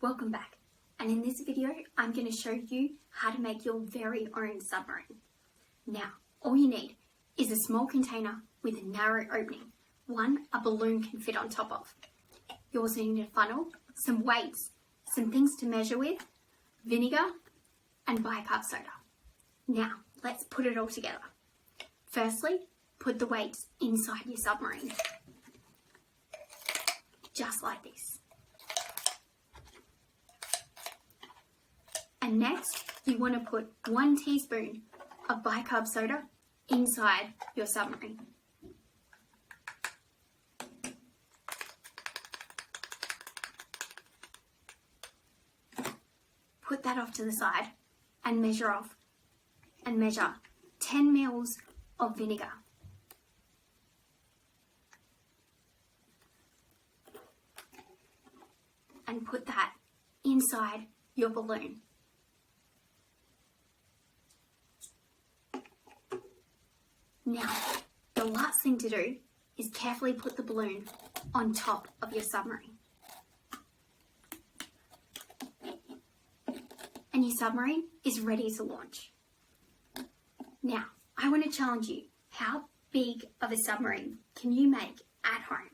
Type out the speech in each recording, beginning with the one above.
Welcome back, and in this video I'm going to show you how to make your very own submarine. Now all you need is a small container with a narrow opening, one a balloon can fit on top of. You also need a funnel, some weights, some things to measure with, vinegar and bicarb soda. Now let's put it all together. Firstly, put the weights inside your submarine, just like this. And next, you want to put 1 teaspoon of bicarb soda inside your submarine. Put that off to the side and measure 10 mils of vinegar. And put that inside your balloon. Now, the last thing to do is carefully put the balloon on top of your submarine. And your submarine is ready to launch. Now, I want to challenge you. How big of a submarine can you make at home?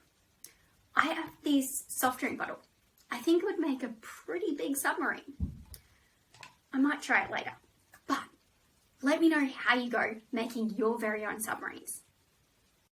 I have this soft drink bottle. I think it would make a pretty big submarine. I might try it later. But let me know how you go making your very own submarines.